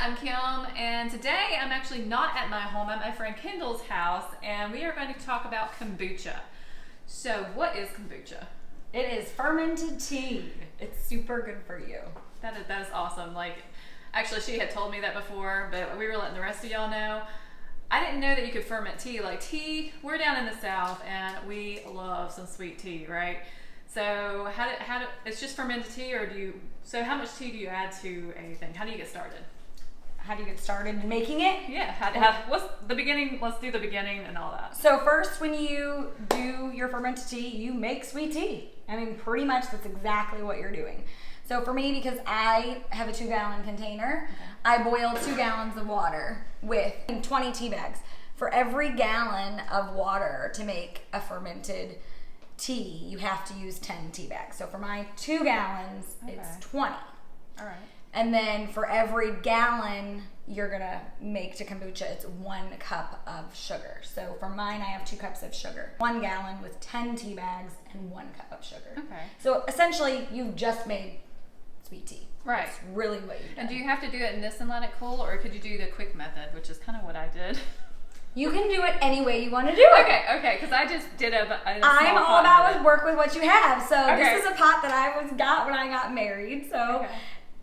I'm Kim, and today I'm actually not at my home. I'm at my friend Kendall's house, and we are going to talk about kombucha. So, what is kombucha? It is fermented tea. It's super good for you. That is awesome. Actually, she had told me that before, but we were letting the rest of y'all know. I didn't know that you could ferment tea. Like tea, we're down in the South, and we love some sweet tea, right? So it's just fermented tea, or so how much tea do you add to a thing? How do you get started? How do you get started in making it? Yeah, what's the beginning? Let's do the beginning and all that. So first, when you do your fermented tea, you make sweet tea. I mean, pretty much that's exactly what you're doing. So for me, because I have a 2-gallon container, I boil 2 gallons of water with 20 tea bags. For every gallon of water to make a fermented tea, you have to use 10 tea bags. So for my 2 gallons, it's 20. All right. And then for every gallon you're gonna make to kombucha, it's 1 cup of sugar. So for mine, I have 2 cups of sugar. 1 gallon with 10 tea bags and 1 cup of sugar. Okay. So essentially, you've just made sweet tea. Right. That's really what you've done. And do you have to do it in this and let it cool, or could you do the quick method, which is kind of what I did? You can do it any way you want to do it. Okay, because I just did a I'm all about work with what you have. So Okay. this is a pot that I got when I got married. So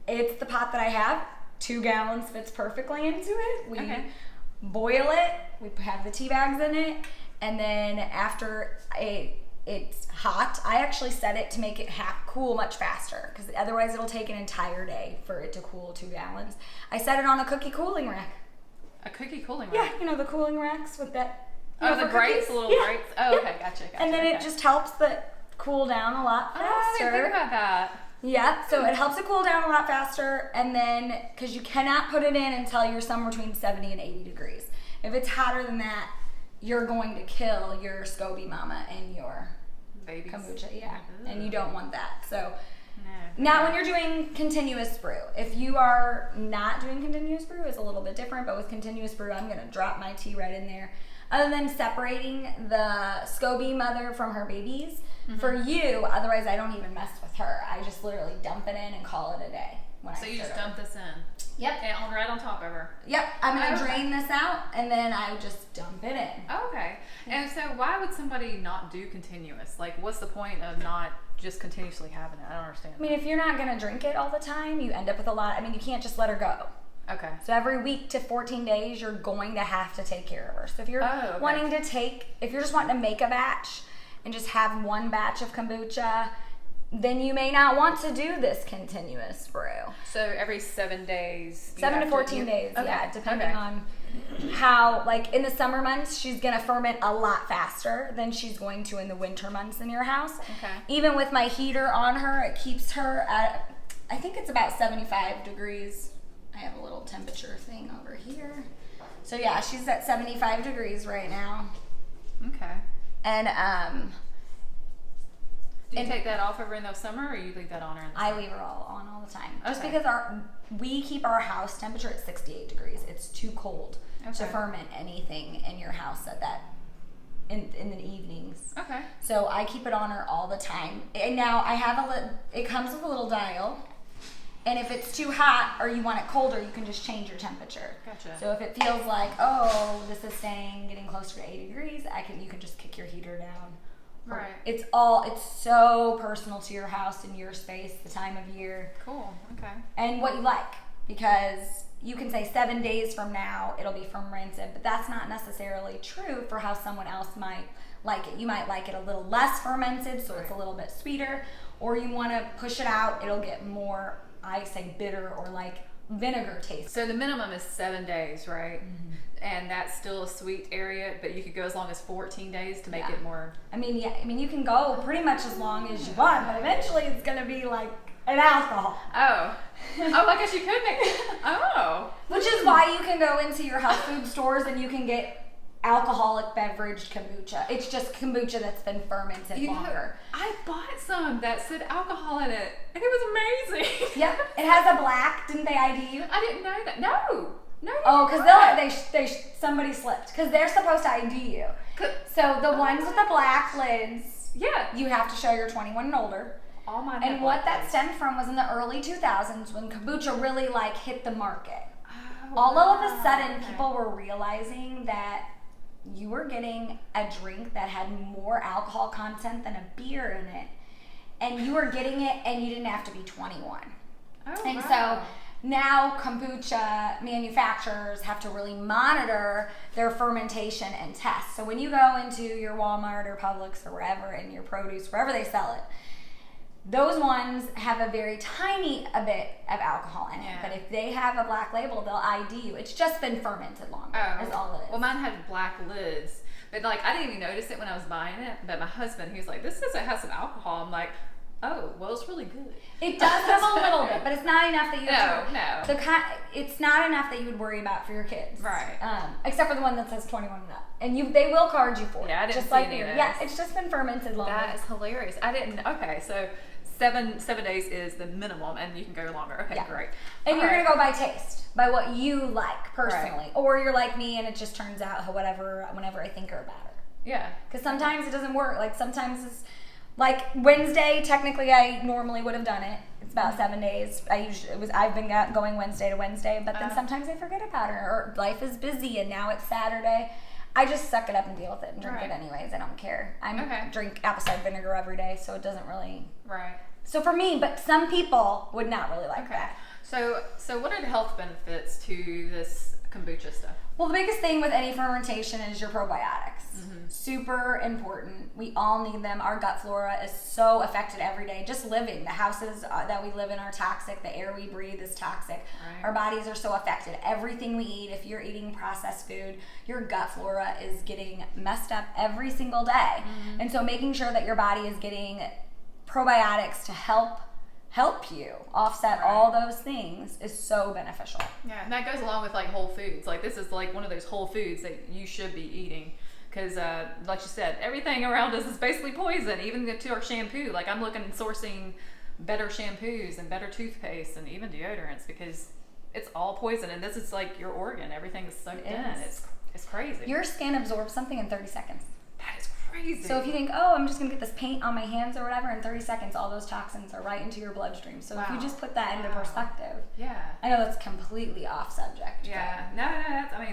it's the pot that I have. 2 gallons fits perfectly into it. We boil it. We have the tea bags in it. And then after it's hot, I actually set it to make it cool much faster, because otherwise it'll take an entire day for it to cool 2 gallons. I set it on a cookie cooling rack. A cookie cooling rack? Yeah, you know the cooling racks with that. The grates, the little grates? Oh, okay, gotcha. And then it just helps it cool down a lot faster. Oh, I didn't think about that. Yeah, so it helps it cool down a lot faster, and then, because you cannot put it in until you're somewhere between 70 and 80 degrees. If it's hotter than that, you're going to kill your SCOBY mama and your babies. Kombucha, and you don't want that. So No. now when you're doing continuous brew, if you are not doing continuous brew, it's a little bit different, but with continuous brew, I'm going to drop my tea right in there. Other than separating the SCOBY mother from her babies, for you, otherwise I don't even mess with her. I just literally dump it in and call it a day. So you just dump this in? Yep. And right on top of her? Yep. I'm going to drain this out, and then I just dump it in. Oh, okay. And so why would somebody not do continuous? Like, what's the point of not just continuously having it? I don't understand. I mean, if you're not going to drink it all the time, you end up with a lot. I mean, you can't just let her go. Okay. So every week to 14 days, you're going to have to take care of her. So if you're if you're just wanting to make a batch and just have 1 batch of kombucha, then you may not want to do this continuous brew. So every 7 days? 7 to 14 days, depending on how, like in the summer months, she's going to ferment a lot faster than she's going to in the winter months in your house. Okay. Even with my heater on her, it keeps her at, I think it's about 75 degrees. I have a little temperature thing over here. So yeah, she's at 75 degrees right now. Okay. And do you take that off over in the summer, or you leave that on her in the summer? I leave her on all the time. Just Okay. because we keep our house temperature at 68 degrees. It's too cold to ferment anything in your house at that in the evenings. Okay. So I keep it on her all the time. And now I have it comes with a little dial. And if it's too hot or you want it colder, you can just change your temperature. Gotcha. So if it feels like, this is getting closer to 80 degrees, you can just kick your heater down. Right. It's so personal to your house and your space, the time of year. Cool. Okay. And what you like, because you can say 7 days from now it'll be fermented, but that's not necessarily true for how someone else might like it. You might like it a little less fermented, so it's a little bit sweeter, or you want to push it out, it'll get more, I say, bitter or like vinegar taste. So the minimum is 7 days, right? Mm-hmm. And that's still a sweet area, but you could go as long as 14 days to make it more. I mean, you can go pretty much as long as you want, but eventually it's going to be like an alcohol. Oh, I guess you could make it. Which is why you can go into your health food stores and you can get alcoholic beverage kombucha. It's just kombucha that's been fermented longer. I bought some that said alcohol in it, and it was amazing. Yep, it has a black. Didn't they ID you? I didn't know that. No. Oh, because somebody slipped, because they're supposed to ID you. So the ones with the black lids, you have to show you're 21 and older. All mine. And what that stemmed from was in the early 2000s when kombucha really hit the market. all of a sudden people were realizing that you were getting a drink that had more alcohol content than a beer in it, and you were getting it and you didn't have to be 21. So now kombucha manufacturers have to really monitor their fermentation and test. So when you go into your Walmart or Publix or wherever, in your produce, wherever they sell it, those ones have a very tiny bit of alcohol in it. But if they have a black label, they'll ID you. It's just been fermented longer, is all it is. Well, mine had black lids. But like, I didn't even notice it when I was buying it. But my husband, he was like, this doesn't have some alcohol. I'm like, oh, well, it's really good. It does have a little bit, but it's not enough that you No. It's not enough that you would worry about for your kids. Right. Except for the one that says 21 and up. And they will card you for it. Yeah, I didn't just see like any of those. Yeah, it's just been fermented longer. That is hilarious. I didn't, okay, so 7 days is the minimum, and you can go longer. Okay, great. And you're going to go by taste, by what you like personally. Right. Or you're like me, and it just turns out whenever I think are better. Yeah. Because sometimes it doesn't work. Like, sometimes it's, like, Wednesday, technically I normally would have done it. It's about 7 days. I've been going Wednesday to Wednesday, but then sometimes I forget about it, or life is busy, and now it's Saturday. I just suck it up and deal with it and drink it anyways. I don't care. I drink apple cider vinegar every day, so it doesn't really... Right. So for me, but some people would not really like that. So what are the health benefits to this kombucha stuff? Well, the biggest thing with any fermentation is your probiotics. Super important. We all need them. Our gut flora is so affected every day. Just living. The houses that we live in are toxic. The air we breathe is toxic. Right. Our bodies are so affected. Everything we eat, if you're eating processed food, your gut flora is getting messed up every single day. And so making sure that your body is getting probiotics to help you offset all those things is so beneficial. Yeah, and that goes along with like whole foods. Like, this is like one of those whole foods that you should be eating, because like you said, everything around us is basically poison, even to our shampoo. Like, I'm looking and sourcing better shampoos and better toothpaste and even deodorants, because it's all poison, and this is like your organ. Everything is soaked in. It's crazy. Your skin absorbs something in 30 seconds. That is crazy. So if you think, oh, I'm just going to get this paint on my hands or whatever, in 30 seconds, all those toxins are right into your bloodstream. So if you just put that into perspective. Yeah. I know that's completely off subject. Yeah. No,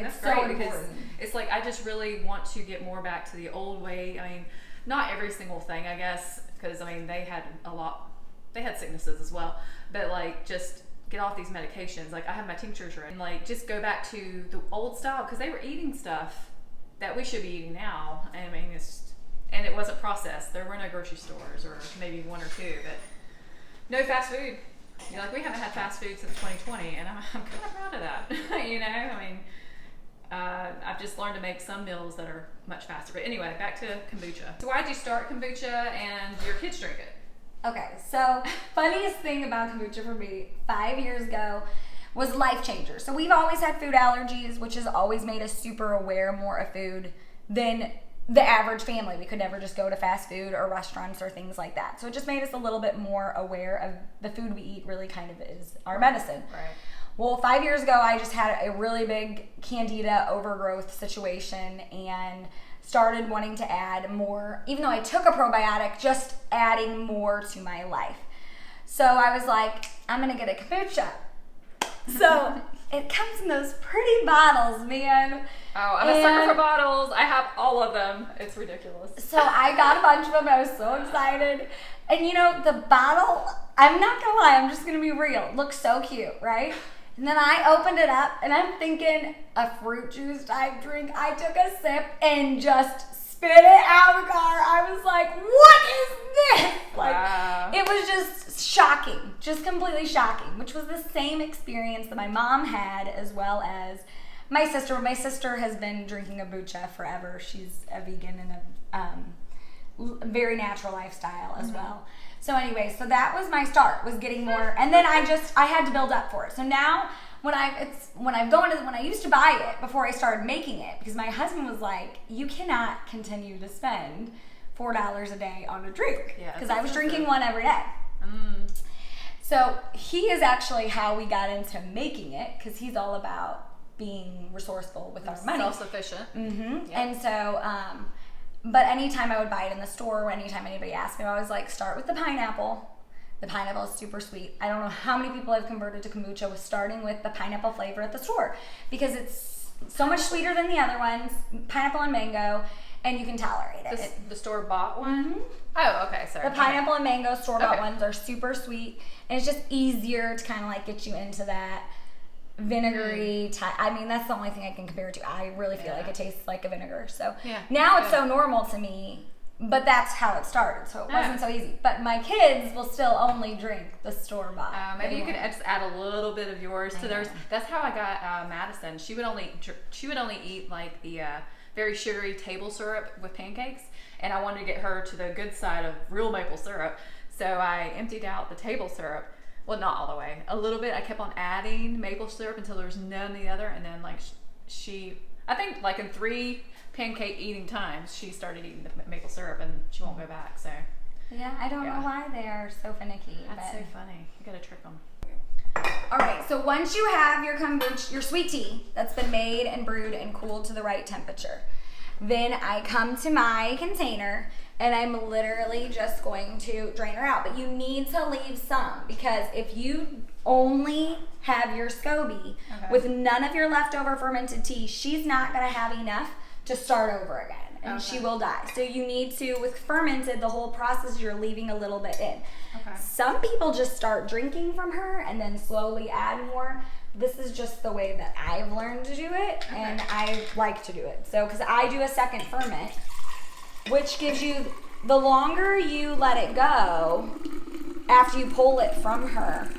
that's great, so because it's like, I just really want to get more back to the old way. I mean, not every single thing, I guess, because, I mean, they had sicknesses as well, but like, just get off these medications. Like, I have my tinctures and like, just go back to the old style, because they were eating stuff that we should be eating now. I mean, and it wasn't processed. There were no grocery stores, or maybe one or two, but no fast food. You know, like, we haven't had fast food since 2020, and I'm kind of proud of that. You know, I mean, I've just learned to make some meals that are much faster. But anyway, back to kombucha. So why did you start kombucha and your kids drink it? Okay, so funniest thing about kombucha for me 5 years ago was life changer. So we've always had food allergies, which has always made us super aware more of food than the average family. We could never just go to fast food or restaurants or things like that. So it just made us a little bit more aware of the food we eat really kind of is our medicine. Right. Well, 5 years ago, I just had a really big candida overgrowth situation and started wanting to add more, even though I took a probiotic, just adding more to my life. So I was like, I'm gonna get a kombucha. So it comes in those pretty bottles, man. Oh, I'm a sucker for bottles. I have all of them. It's ridiculous. So I got a bunch of them. I was so excited. And you know, the bottle, I'm not gonna lie, I'm just gonna be real. It looks so cute, right? And then I opened it up and I'm thinking a fruit juice type drink. I took a sip and just spit it out of the car. I was like, what is this? Like, wow. It was just shocking, just completely shocking, which was the same experience that my mom had, as well as my sister. My sister has been drinking kombucha forever. She's a vegan and a very natural lifestyle as well. So anyway, so that was my start, was getting more, and then I had to build up for it. So now when I used to buy it before I started making it, because my husband was like, you cannot continue to spend $4 a day on a drink, because I was drinking one every day. So he is actually how we got into making it, because he's all about being resourceful with our money. Self-sufficient. Yep. And so, but anytime I would buy it in the store, or anytime anybody asked me, I was like, start with the pineapple, The pineapple is super sweet. I don't know how many people I've converted to kombucha with starting with the pineapple flavor at the store because it's so much sweeter than the other ones, pineapple and mango, and you can tolerate it. The store-bought one? Mm-hmm. Oh, okay, sorry. The pineapple and mango store-bought Okay. ones are super sweet, and it's just easier to kind of like get you into that vinegary type. I mean, that's the only thing I can compare it to. I really feel like it tastes like a vinegar. So now it's so normal to me, but that's how it started. So it wasn't so easy. But my kids will still only drink the store-bought. Maybe you could just add a little bit of yours to theirs. That's how I got Madison. She would only eat like the very sugary table syrup with pancakes, and I wanted to get her to the good side of real maple syrup. So I emptied out the table syrup. Well, not all the way. A little bit. I kept on adding maple syrup until there was none of the other, and then like I think like in 3 pancake eating times, she started eating the maple syrup, and she won't go back. So yeah, I don't know why they are so finicky. That's so funny. You gotta trick them. All right, so once you have your kombucha, your sweet tea that's been made and brewed and cooled to the right temperature, then I come to my container and I'm literally just going to drain her out. But you need to leave some, because if you only have your SCOBY with none of your leftover fermented tea, she's not gonna have enough to start over again. And she will die. So you need to, with fermented, the whole process, you're leaving a little bit in. Some people just start drinking from her and then slowly add more. This is just the way that I've learned to do it, and I like to do it. So, because I do a second ferment, which gives you, the longer you let it go, after you pull it from her,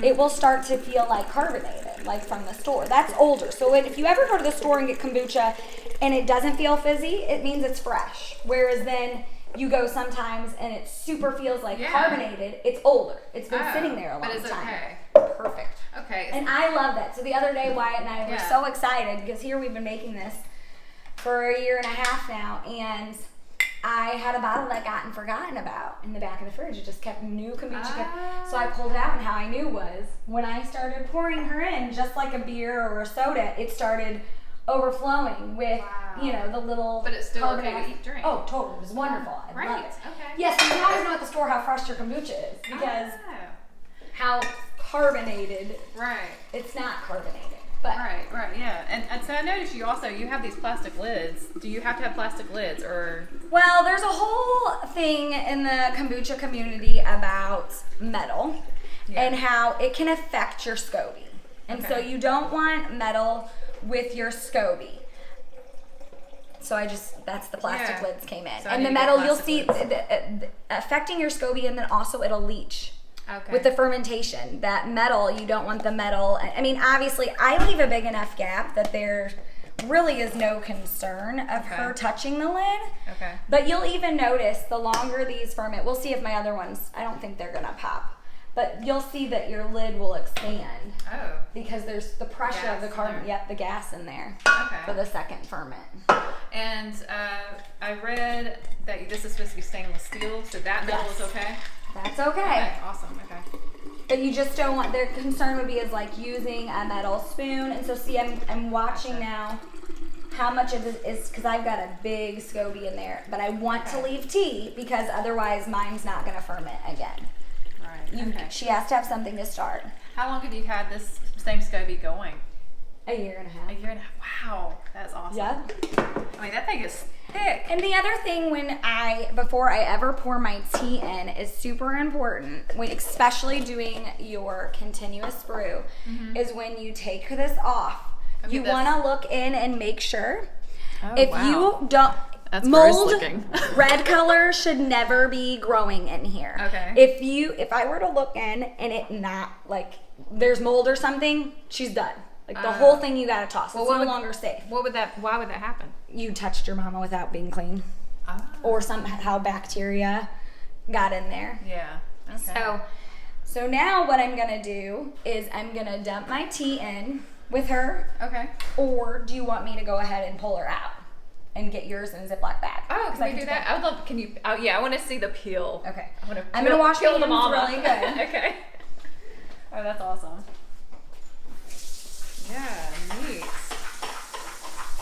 it will start to feel like carbonated, like from the store. That's older. So if you ever go to the store and get kombucha and it doesn't feel fizzy, it means it's fresh. Whereas then you go sometimes and it super feels like carbonated, it's older. It's been sitting there a long time. But it's okay. Perfect. Okay. And I love that. So the other day, Wyatt and I were so excited because here we've been making this for 1.5 years now, and I had a bottle that gotten forgotten about in the back of the fridge. It just kept new kombucha. So I pulled it out, and how I knew was when I started pouring her in, just like a beer or a soda, it started overflowing with, you know, the little. But it's still okay to eat drink. Oh, totally. It was wonderful. I love it. Okay. Yes, you can always know at the store how fresh your kombucha is, because how carbonated. It's not carbonated. But and so I noticed you have these plastic lids. Do you have to have plastic lids, or? Well, there's a whole thing in the kombucha community about metal and how it can affect your SCOBY. And so you don't want metal with your SCOBY. So that's the plastic lids came in. So and the metal, you'll see the affecting your SCOBY, and then also it'll leach. With the fermentation, that metal, you don't want the metal. I mean, obviously, I leave a big enough gap that there really is no concern of her touching the lid. But you'll even notice the longer these ferment, we'll see if my other ones, I don't think they're gonna pop. But you'll see that your lid will expand. Because there's the pressure of the carbon, the gas in there for the second ferment. And I read that this is supposed to be stainless steel, so that metal is okay? That's okay. Awesome. Okay. But you just don't want, their concern would be is like using a metal spoon. And so see, I'm watching now how much of this is, because I've got a big SCOBY in there, but I want to leave tea because otherwise mine's not going to ferment again. She has to have something to start. How long have you had this same SCOBY going? 1.5 years. 1.5 years. Wow, that's awesome. Yeah. I mean, that thing is thick. And the other thing before I ever pour my tea in is super important, especially doing your continuous brew, is when you take this off. You want to look in and make sure. You don't. That's mold, gross looking. Red color should never be growing in here. If I were to look in and it not like there's mold or something, she's done. Like the whole thing you gotta toss. It's no longer safe. Why would that happen? You touched your mama without being clean. Or somehow bacteria got in there. So now what I'm gonna do is I'm gonna dump my tea in with her. Or do you want me to go ahead and pull her out and get yours in a Ziploc bag? Can we do that? I would love. Can you? I want to see the peel. I'm gonna wash my hands really good. Oh, that's awesome. Yeah, neat.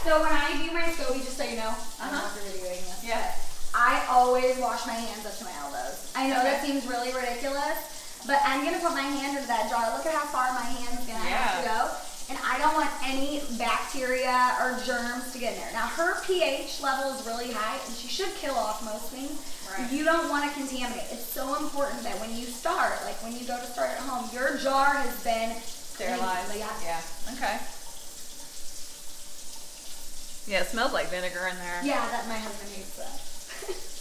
So when I do my SCOBY, just so you know, I'm not videoing this, but I always wash my hands up to my elbows. I know that seems really ridiculous, But I'm gonna put my hand into that jar. Look at how far my hand's gonna have to go. And I don't want any bacteria or germs to get in there. Now her pH level is really high and she should kill off most things. Right. You don't want to contaminate. It's so important that when you start, like when you go to start at home, your jar has been sterilized. Yeah. Okay. Yeah, it smells like vinegar in there. Yeah, that my husband hates that.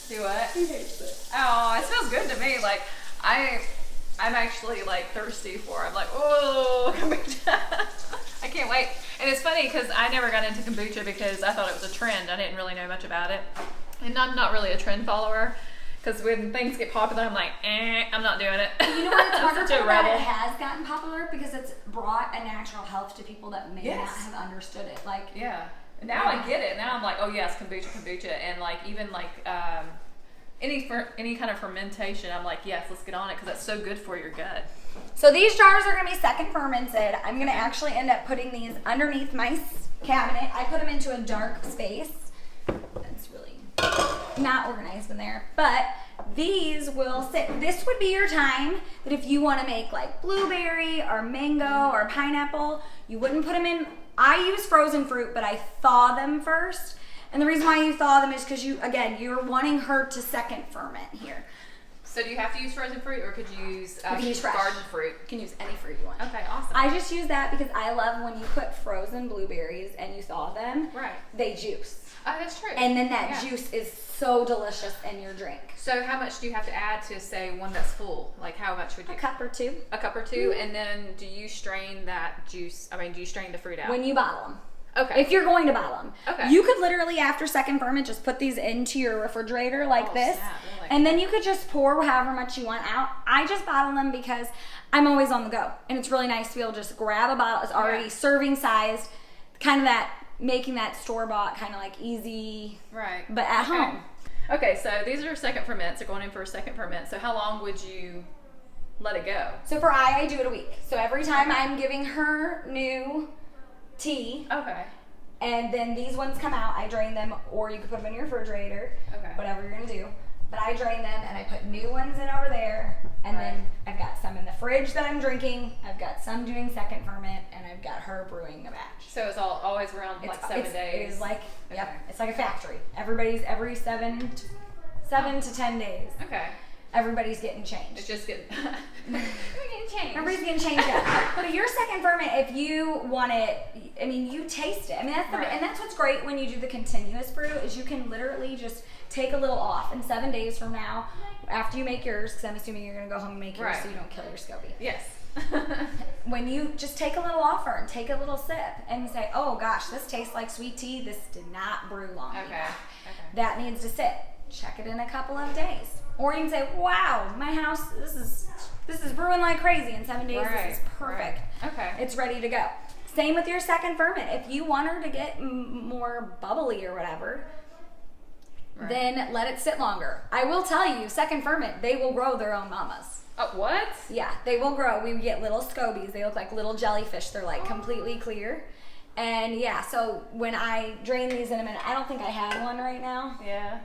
Do what? He hates it. Oh, it smells good to me. Like I'm actually like thirsty for it. I'm like, oh, kombucha. I can't wait. And it's funny because I never got into kombucha because I thought it was a trend. I didn't really know much about it. And I'm not really a trend follower because when things get popular, I'm like, I'm not doing it. You know what? It's wonderful that it has gotten popular because it's brought a natural health to people that may not have understood it. Like, yeah. Now I get it. Now I'm like, oh yes, kombucha. And like even like any kind of fermentation, I'm like, yes, let's get on it because that's so good for your gut. So these jars are going to be second fermented. I'm going to actually end up putting these underneath my cabinet. I put them into a dark space. That's really not organized in there. But these will sit. This would be your time that if you want to make like blueberry or mango or pineapple, you wouldn't put them in. I use frozen fruit, but I thaw them first. And the reason why you thaw them is because you're wanting her to second ferment here. So do you have to use frozen fruit or could you use, fresh garden fruit? You can use any fruit you want. Okay, awesome. I just use that because I love when you put frozen blueberries and you thaw them. Right. They juice. Oh, that's true. And then that juice is so delicious in your drink. So how much do you have to add to say one that's full? Like how much would you? A cup or two. A cup or two, and then do you strain that juice? I mean, do you strain the fruit out? When you bottle them. Okay. If you're going to bottle them. Okay. You could literally, after second ferment, just put these into your refrigerator like this. Snap. Really? And then you could just pour however much you want out. I just bottle them because I'm always on the go. And it's really nice to be able to just grab a bottle. It's already serving sized. Kind of that, making that store-bought kind of like easy. Right. But at home. Okay, so these are second ferments. They're going in for a second ferment. So how long would you let it go? So for I do it a week. So every time I'm giving her new tea. Okay. And then these ones come out, I drain them, or you can put them in your refrigerator. Okay. Whatever you're gonna do. But I drain them and I put new ones in over there. And then I've got some in the fridge that I'm drinking. I've got some doing second ferment, and I've got her brewing a batch. So it's always around like 7 days. It is like it's like a factory. Everybody's every 7 to 10 days. Okay. Everybody's getting changed. It's just getting changed. Everybody's getting changed up. But your second ferment, if you want it, I mean, you taste it. I mean, and that's what's great when you do the continuous brew is you can literally just take a little off. And 7 days from now, after you make yours, because I'm assuming you're going to go home and make yours so you don't kill your SCOBY. Yes. When you just take a little offer and take a little sip and say, oh gosh, this tastes like sweet tea. This did not brew long enough. That needs to sit. Check it in a couple of days. Or you can say, wow, my house, this is brewing like crazy. In 7 days, this is perfect. Right. Okay. It's ready to go. Same with your second ferment. If you want her to get more bubbly or whatever, then let it sit longer. I will tell you, second ferment, they will grow their own mamas. What? Yeah, they will grow. We get little SCOBYs. They look like little jellyfish. They're like completely clear. And yeah, so when I drain these in a minute, I don't think I have one right now. Yeah.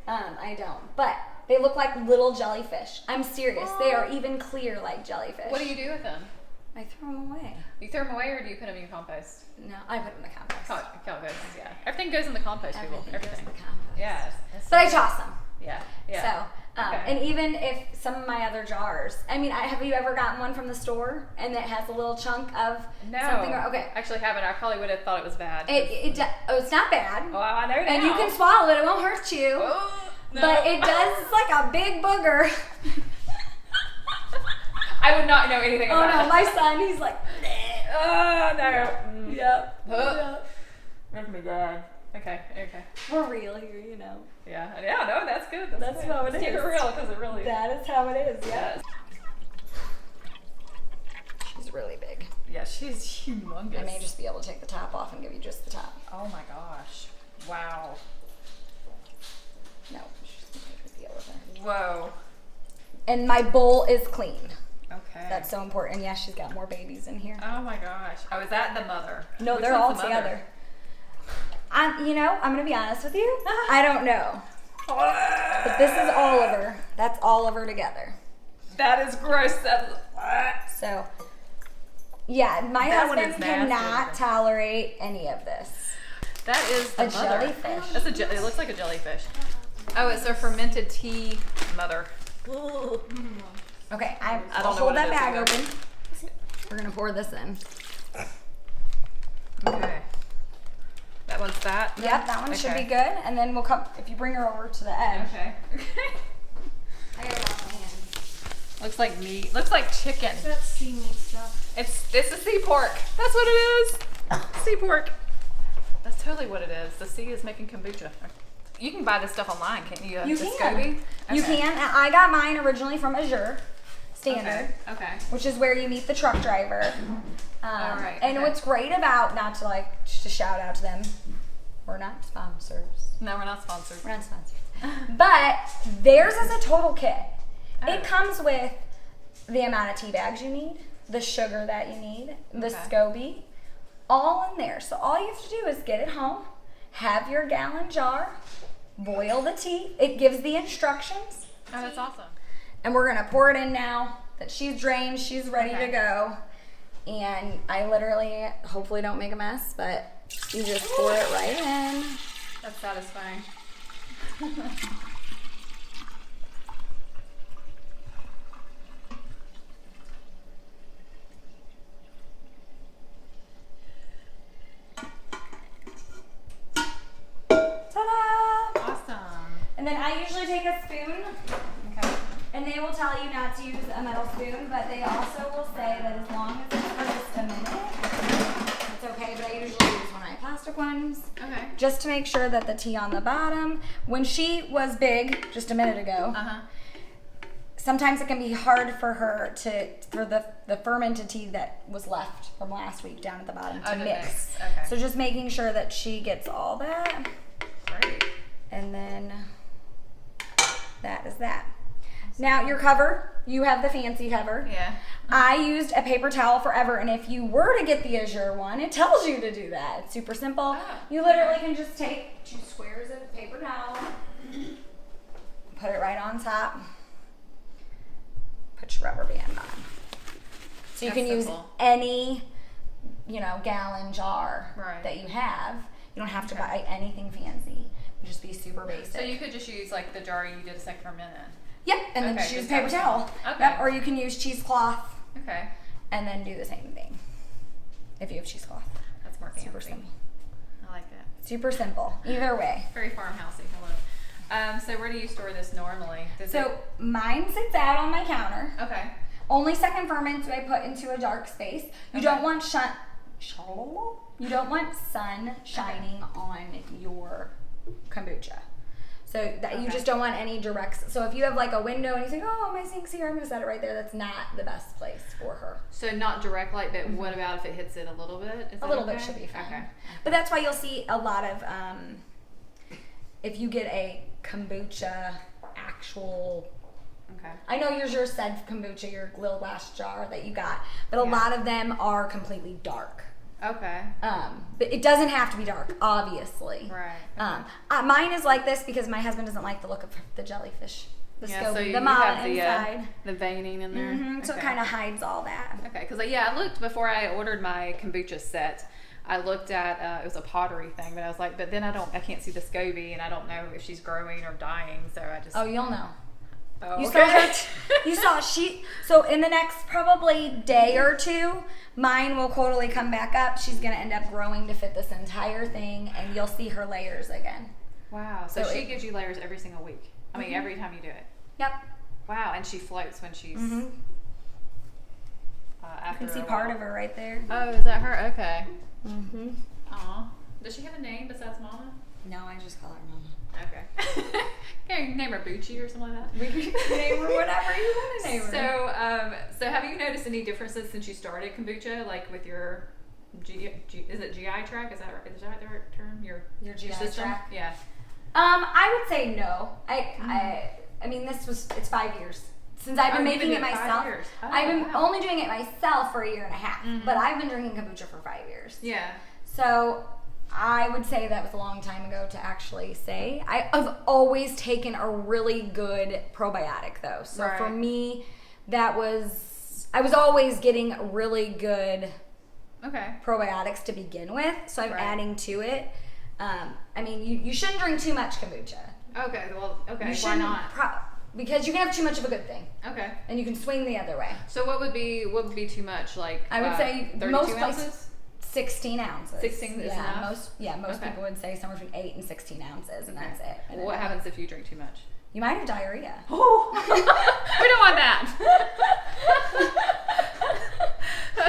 I don't. But they look like little jellyfish. I'm serious. They are even clear like jellyfish. What do you do with them? I throw them away. You throw them away or do you put them in your compost? No, I put them in the compost. Compost, yeah. Everything goes in the compost, people. Everything goes in the compost. Yeah. But I toss them. Yeah. So, and even if some of my other jars, I mean, have you ever gotten one from the store and it has a little chunk of something? Okay. Actually haven't. I probably would have thought it was bad. It's not bad. Oh, I know now. And you can swallow it. It won't hurt you. Oh, no. But it does, it's like a big booger. I would not know anything about it. Oh no, my son, he's like, oh no. Yep. That's me dad. Okay. We're real here, you know. Yeah, no, that's good. That's how it is. Keep it real, because it really is. That is how it is, yes. She's really big. Yeah, she's humongous. I may just be able to take the top off and give you just the top. Oh my gosh. Wow. No, she's going to take the deal with her. Whoa. And my bowl is clean. Okay. That's so important. Yeah, she's got more babies in here. Oh my gosh. Oh, is that the mother? No, Which they're all together. I'm going to be honest with you. I don't know. But this is Oliver. That's Oliver together. That is gross. So, yeah, my That one is husband nasty. cannot tolerate any of this. That is the A mother. jellyfish. That's it looks like a jellyfish. Oh, it's a fermented tea mother. Okay, I'll I don't know hold what that it is bag either. open. We're gonna pour this in. Okay. That one's that? Yep, that one should Okay. be good. And then we'll come, if you bring her over to the edge. Okay. I gotta wash my hands. Looks like meat. Looks like chicken. That's sea meat stuff. It's a sea pork. That's what it is. Sea pork. That's totally what it is. The sea is making kombucha. You can buy this stuff online, can't you? You The can. SCOBY? You Okay. can. And I got mine originally from Azure Standard, Okay. which is where you meet the truck driver. All right, And okay. what's great about, not to like, just to shout out to them, we're not sponsors. No, we're not sponsored. We're not sponsored. But theirs is a total kit. Oh. It comes with the amount of tea bags you need, the sugar that you need, the Okay. SCOBY, all in there. So all you have to do is get it home, have your gallon jar, boil the tea. It gives the instructions. Oh, that's awesome. And we're gonna pour it in now that she's drained, she's ready Okay. to go. And I literally, hopefully don't make a mess, but you just pour it right in. That's satisfying. Ta-da! Awesome. And then I usually take a spoon, Okay. and they will tell you not to use a metal spoon, but they also will say that as long as it's for just a minute, it's okay, but I usually use one of my plastic ones. Okay. Just to make sure that the tea on the bottom, when she was big just a minute ago, Uh-huh. sometimes it can be hard for her for the fermented tea that was left from last week down at the bottom to to mix. mix. Okay. So just making sure that she gets all that, Great. and then that is that. Now your cover, you have the fancy cover. Yeah. I used a paper towel forever, and if you were to get the Azure one, it tells you to do that. It's super simple. Oh, You literally can just take 2 squares of paper towel, put it right on top, put your rubber band on. So you That's can use simple. any, gallon jar Right. that you have. You don't have to Okay. buy anything fancy. Just be super basic. So you could just use like the jar you did a second ferment in. Yep, and then Okay, just use just paper have towel. some. Okay. Yep, or you can use cheesecloth Okay. and then do the same thing if you have cheesecloth. That's more fancy. Super simple. I like that. Super simple. Either way. Very farmhousey. Hello. So where do you store this normally? So mine sits out on my counter. Okay. Only second ferments do I put into a dark space. You Okay. don't want you don't want sun shining on your kombucha. So that you Okay. just don't want any direct. So if you have like a window and you think, oh, my sink's here, I'm gonna set it right there. That's not the best place for her. So not direct light, but what about if it hits it a little bit? Is A that little bit okay? should be fine. Okay. But that's why you'll see a lot of, if you get a kombucha actual, Okay. I know yours said kombucha, your little glass jar that you got, but a Yeah. lot of them are completely dark. Okay. But it doesn't have to be dark, obviously. Right. Mine is like this because my husband doesn't like the look of the jellyfish, the Yeah. SCOBY, So you the mala have the inside. the veining in there. So it Okay. kind of hides all that. Okay, because I looked before I ordered my kombucha set. I looked at it was a pottery thing, but I was like, but then I can't see the SCOBY, and I don't know if she's growing or dying, so I just. Oh, you'll know. Oh, You okay. saw so in the next probably day or two, mine will totally come back up. She's gonna end up growing to fit this entire thing, and you'll see her layers again. Wow. So So she it- gives you layers every single week. I mean, every time you do it. Yep. Wow, and she floats when she's You after. can see a part while. of her right there. Oh, is that her? Okay. Aw. Does she have a name besides Mama? No, I just call her Mama. Okay. Can you name her Bucci or something like that? We can name her whatever you want to name her. So have you noticed any differences since you started kombucha, like with your is it GI tract? Is that the right term? Your GI system? tract? Yeah. I would say no. I mean, it's 5 years since I've been Oh, you've making been it doing it 5 myself. years. Oh, I've been wow. only doing it myself for 1.5 years, but I've been drinking kombucha for 5 years. Yeah. So I would say that was a long time ago to actually say. I've always taken a really good probiotic though. So for Right. me, I was always getting really good Okay. probiotics to begin with, so I'm Right. adding to it. I mean, you shouldn't drink too much kombucha. Okay. Well. Okay. You Why shouldn't not? Because you can have too much of a good thing, Okay. and you can swing the other way. So what would be too much? Like I would say 32 most ounces. places 16 ounces. 16 is enough? Most Okay. people would say somewhere between 8 and 16 ounces, and that's it. And What happens if you drink too much? You might have diarrhea. Oh, we don't want that.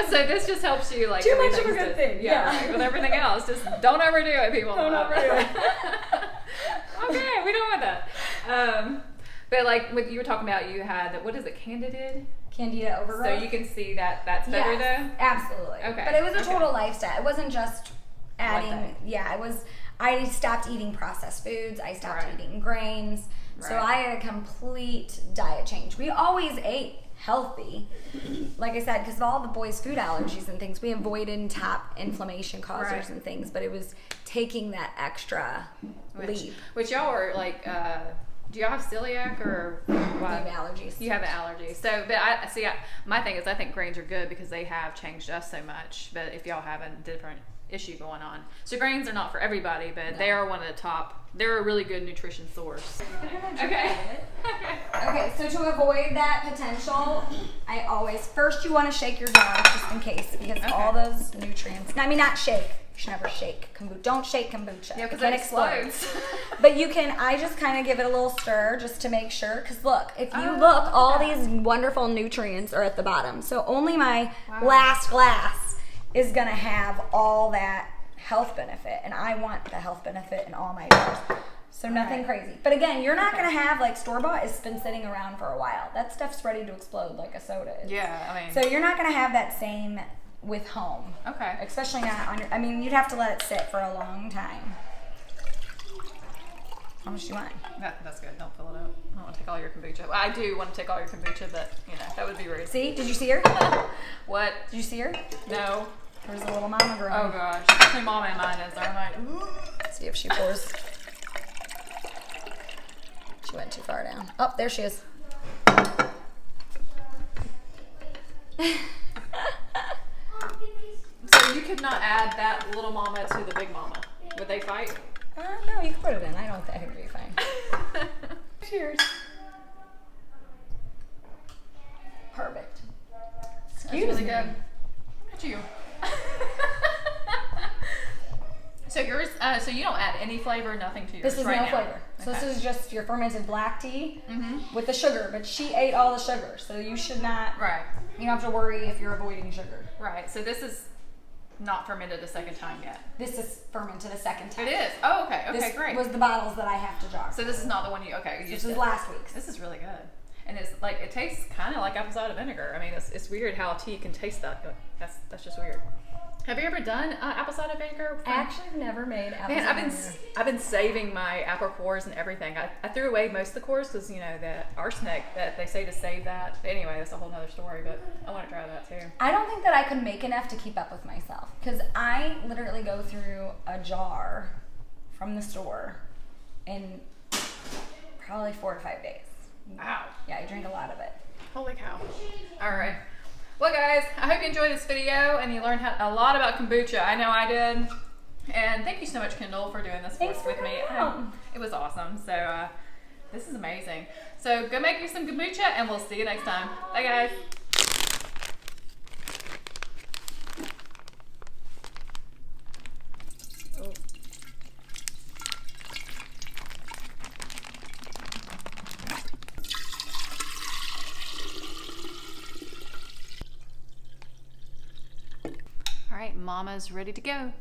So this just helps you like Too much of a everything's good thing, Yeah, yeah. right, with everything else, just don't overdo it, people. Don't overdo it. Okay, we don't want that. But like you were talking about, you had what is it, Candida overgrowth. So you can see that that's better Yes, absolutely. Okay, But it was a okay. total lifestyle. It wasn't just adding. thing. Yeah, it was. I stopped eating processed foods. I stopped Right. eating grains. So Right. I had a complete diet change. We always ate healthy, like I said, because of all the boys' food allergies and things. We avoided top inflammation causers Right. and things, but it was taking that extra leap. Which y'all are like. Do y'all have celiac or We what? have allergies. You have an allergy. So, but I see. My thing is, I think grains are good because they have changed us so much. But if y'all have a different issue going on, so grains are not for everybody, but they are one of the top. They're a really good nutrition source. Okay. Okay, so to avoid that potential, I always first you want to shake your jar just in case because all those nutrients. I mean, not shake. You should never shake kombucha. Don't shake kombucha. Yeah, because it it explodes. explodes. But you can. I just kind of give it a little stir just to make sure. Because look, if you look, all these wonderful nutrients are at the bottom. So only my last glass is gonna have all that health benefit, and I want the health benefit in all my jars. So nothing crazy. But again, you're not gonna have like store-bought. It's been sitting around for a while. That stuff's ready to explode like a soda is. Yeah, I mean. So you're not gonna have that same with home. Okay. Especially not on your. I mean, you'd have to let it sit for a long time. How much do you want? That's good. Don't fill it up. I don't want to take all your kombucha. Well, I do want to take all your kombucha, but that would be rude. See? Did you see her? What? Did you see her? No. There's a little mama girl. Oh gosh. My mom and mine is. I'm like, Let's see if she pours. She went too far down. Oh, there she is. so you could not add that little mama to the big mama. Would they fight? No, you can put it in. I think it'd be fine. Cheers. Perfect. That's Excuse really me. good. Look at you. So yours, so you don't add any flavor, nothing to yours. This is right no now. flavor. So Okay. this is just your fermented black tea with the sugar. But she ate all the sugar, so you should not. Right. You don't have to worry if you're avoiding sugar. Right. So this is not fermented a second time yet. This is fermented a second time. It is. Oh, okay. Okay, This great. was the bottles that I have to jar. So this is not the one you. Okay. You This is last week's. This is really good, and it's like it tastes kind of like apple cider vinegar. I mean, it's weird how tea can taste that. That's just weird. Have you ever done apple cider vinegar? Actually, I've never made apple Man, cider vinegar. I've been saving my apple cores and everything. I threw away most of the cores because the arsenic that they say to save that. But anyway, that's a whole nother story. But I want to try that too. I don't think that I could make enough to keep up with myself because I literally go through a jar from the store in probably 4 to 5 days. Wow. Yeah, I drink a lot of it. Holy cow. All right. Well, guys, I hope you enjoyed this video and you learned a lot about kombucha. I know I did. And thank you so much, Kendall, for doing this Thanks with for me. coming out. It was awesome. So this is amazing. So go make you some kombucha and we'll see you next time. Bye, guys. All right, Mama's ready to go.